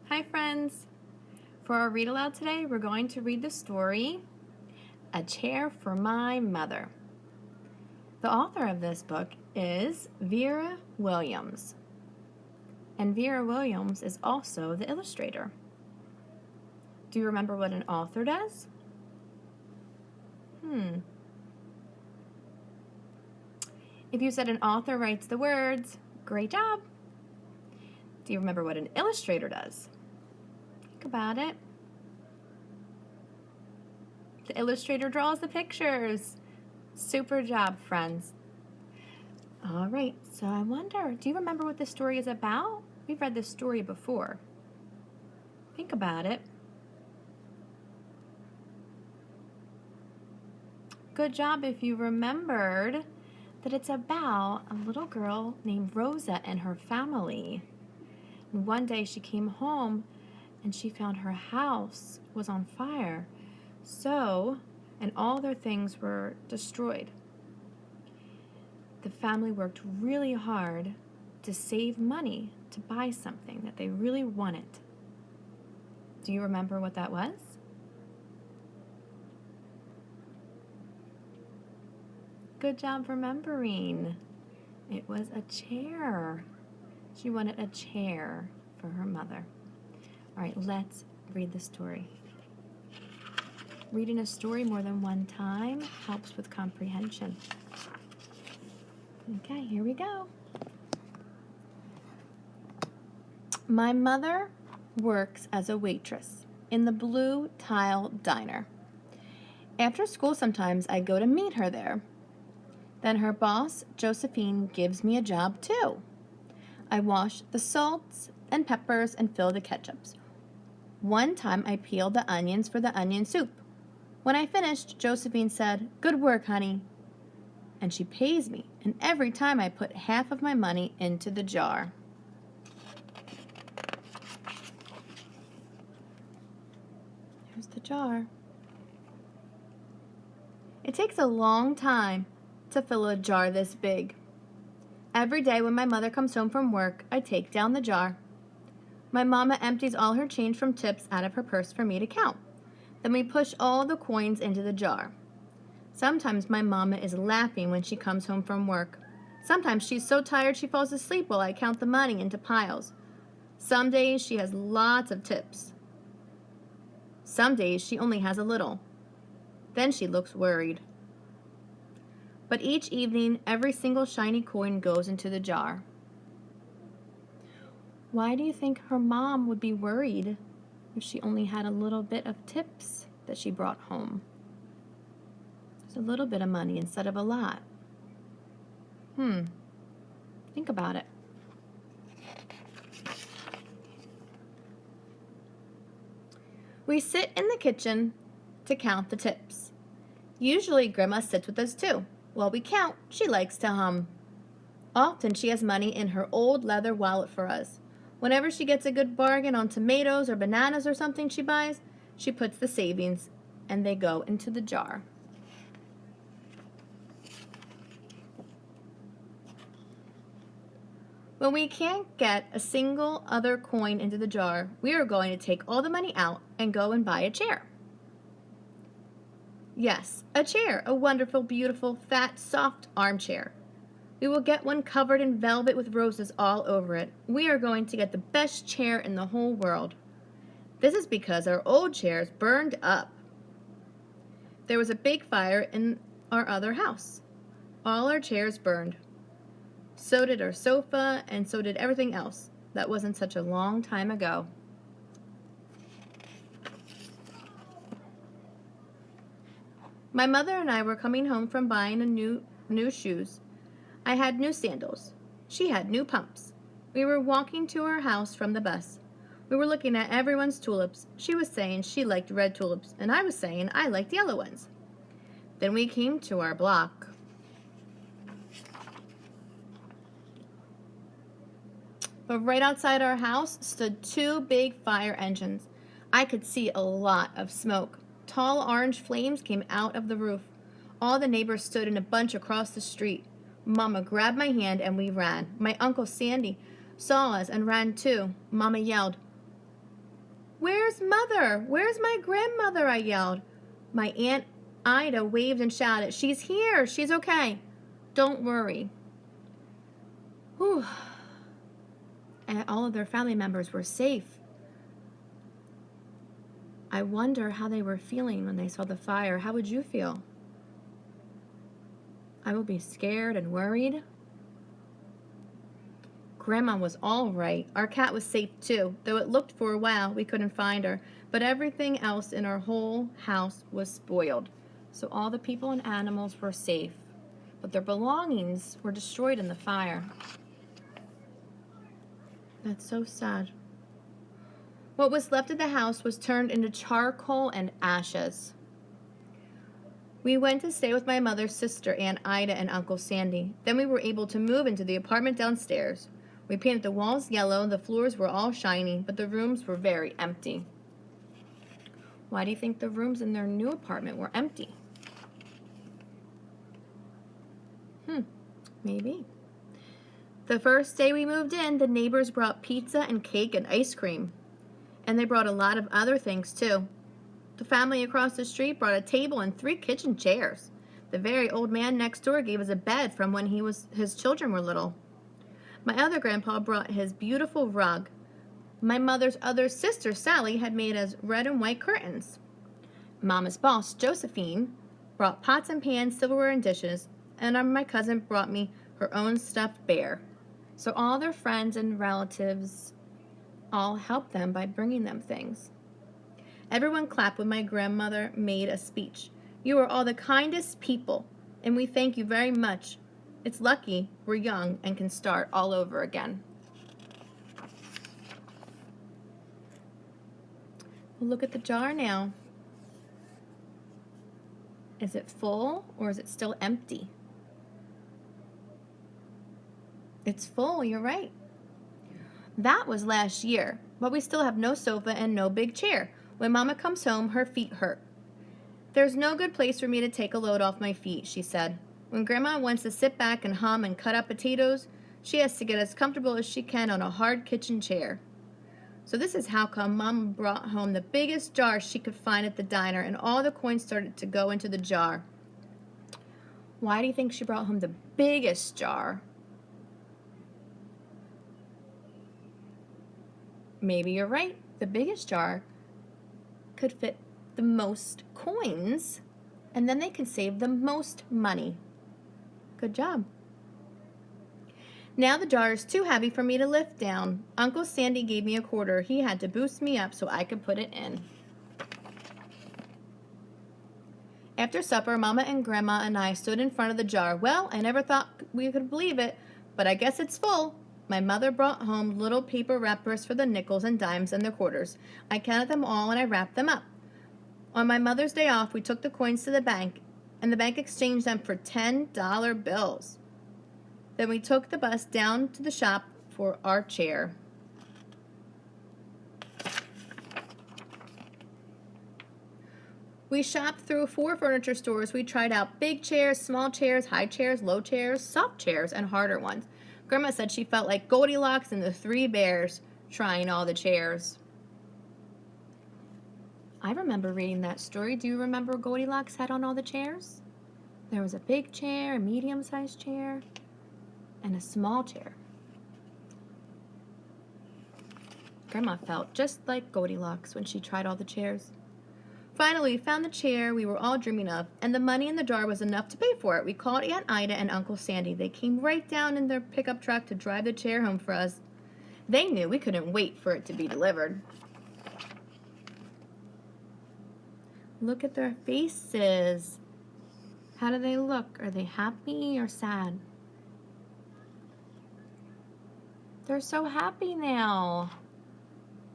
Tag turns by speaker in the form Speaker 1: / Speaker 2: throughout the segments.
Speaker 1: Hi friends! For our read aloud today, we're going to read the story, A Chair for My Mother. The author of this book is Vera Williams. And Vera Williams is also the illustrator. Do you remember what an author does? If you said an author writes the words, great job! Do you remember what an illustrator does? Think about it. The illustrator draws the pictures. Super job, friends. All right, so I wonder, do you remember what this story is about? We've read this story before. Think about it. Good job if you remembered that it's about a little girl named Rosa and her family. And one day she came home and she found her house was on fire. And all their things were destroyed. The family worked really hard to save money to buy something that they really wanted. Do you remember what that was? Good job remembering. It was a chair. She wanted a chair for her mother. All right, let's read the story. Reading a story more than one time helps with comprehension. Okay, here we go. My mother works as a waitress in the Blue Tile Diner. After school, sometimes I go to meet her there. Then her boss, Josephine, gives me a job too. I wash the salts and peppers and fill the ketchups. One time I peeled the onions for the onion soup. When I finished, Josephine said, "Good work, honey." And she pays me, and every time I put half of my money into the jar. Here's the jar. It takes a long time to fill a jar this big. Every day when my mother comes home from work, I take down the jar. My mama empties all her change from tips out of her purse for me to count. Then we push all the coins into the jar. Sometimes my mama is laughing when she comes home from work. Sometimes she's so tired she falls asleep while I count the money into piles. Some days she has lots of tips. Some days she only has a little. Then she looks worried. But each evening, every single shiny coin goes into the jar. Why do you think her mom would be worried if she only had a little bit of tips that she brought home? It's a little bit of money instead of a lot. Think about it. We sit in the kitchen to count the tips. Usually Grandma sits with us too. While we count, she likes to hum. Often she has money in her old leather wallet for us. Whenever she gets a good bargain on tomatoes or bananas or something she buys, she puts the savings and they go into the jar. When we can't get a single other coin into the jar, we are going to take all the money out and go and buy a chair. Yes, a chair, a wonderful, beautiful, fat, soft armchair. We will get one covered in velvet with roses all over it. We are going to get the best chair in the whole world. This is because our old chairs burned up. There was a big fire in our other house. All our chairs burned. So did our sofa, and so did everything else. That wasn't such a long time ago. My mother and I were coming home from buying new shoes. I had new sandals. She had new pumps. We were walking to our house from the bus. We were looking at everyone's tulips. She was saying she liked red tulips, and I was saying I liked yellow ones. Then we came to our block. But right outside our house stood two big fire engines. I could see a lot of smoke. Tall orange flames came out of the roof. All the neighbors stood in a bunch across the street. Mama grabbed my hand and we ran. My Uncle Sandy saw us and ran too. Mama yelled, "Where's Mother? Where's my grandmother?" I yelled. My Aunt Ida waved and shouted, "She's here. She's okay. Don't worry." Whew. And all of their family members were safe. I wonder how they were feeling when they saw the fire. How would you feel? I would be scared and worried. Grandma was all right. Our cat was safe too, though it looked for a while we couldn't find her. But everything else in our whole house was spoiled. So all the people and animals were safe, but their belongings were destroyed in the fire. That's so sad. What was left of the house was turned into charcoal and ashes. We went to stay with my mother's sister, Aunt Ida, and Uncle Sandy. Then we were able to move into the apartment downstairs. We painted the walls yellow, the floors were all shiny, but the rooms were very empty. Why do you think the rooms in their new apartment were empty? Maybe. The first day we moved in, the neighbors brought pizza and cake and ice cream. And they brought a lot of other things too. The family across the street brought a table and 3 kitchen chairs. The very old man next door gave us a bed from when his children were little. My other grandpa brought his beautiful rug. My mother's other sister, Sally, had made us red and white curtains. Mama's boss, Josephine, brought pots and pans, silverware, and dishes. And my cousin brought me her own stuffed bear. So all their friends and relatives all helped them by bringing them things. Everyone clapped when my grandmother made a speech. "You are all the kindest people, and we thank you very much. It's lucky we're young and can start all over again." Well, look at the jar now. Is it full or is it still empty? It's full, you're right. That was last year, but we still have no sofa and no big chair. When Mama comes home, her feet hurt. "There's no good place for me to take a load off my feet," she said. "When Grandma wants to sit back and hum and cut up potatoes, she has to get as comfortable as she can on a hard kitchen chair." So this is how come Mama brought home the biggest jar she could find at the diner, and all the coins started to go into the jar. Why do you think she brought home the biggest jar? Maybe you're right. The biggest jar could fit the most coins, and then they can save the most money. Good job. Now the jar is too heavy for me to lift down. Uncle Sandy gave me a quarter. He had to boost me up so I could put it in. After supper, Mama and Grandma and I stood in front of the jar. Well, I never thought we could believe it, but I guess it's full. My mother brought home little paper wrappers for the nickels and dimes and the quarters. I counted them all and I wrapped them up. On my mother's day off, we took the coins to the bank, and the bank exchanged them for $10 bills. Then we took the bus down to the shop for our chair. We shopped through 4 furniture stores. We tried out big chairs, small chairs, high chairs, low chairs, soft chairs, and harder ones. Grandma said she felt like Goldilocks and the 3 bears trying all the chairs. I remember reading that story. Do you remember Goldilocks had on all the chairs? There was a big chair, a medium-sized chair, and a small chair. Grandma felt just like Goldilocks when she tried all the chairs. Finally, we found the chair we were all dreaming of, and the money in the jar was enough to pay for it. We called Aunt Ida and Uncle Sandy. They came right down in their pickup truck to drive the chair home for us. They knew we couldn't wait for it to be delivered. Look at their faces. How do they look? Are they happy or sad? They're so happy now.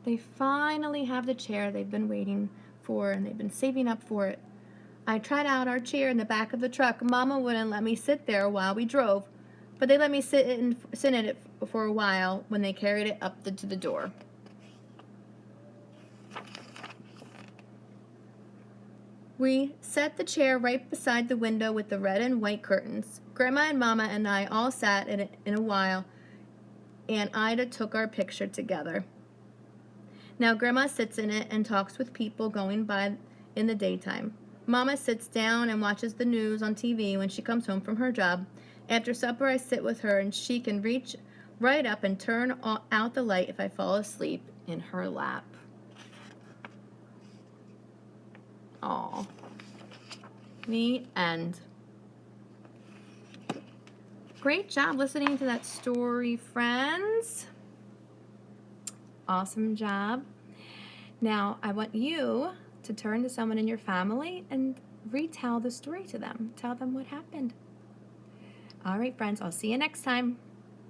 Speaker 1: They finally have the chair they've been waiting for, and they've been saving up for it. I tried out our chair in the back of the truck. Mama wouldn't let me sit there while we drove, but they let me sit in it for a while when they carried it up to the door. We set the chair right beside the window with the red and white curtains. Grandma and Mama and I all sat in a while, and Ida took our picture together. Now Grandma sits in it and talks with people going by in the daytime. Mama sits down and watches the news on TV when she comes home from her job. After supper, I sit with her and she can reach right up and turn out the light if I fall asleep in her lap. Aw. The end. Great job listening to that story, friends. Awesome job. Now, I want you to turn to someone in your family and retell the story to them. Tell them what happened. All right, friends, I'll see you next time.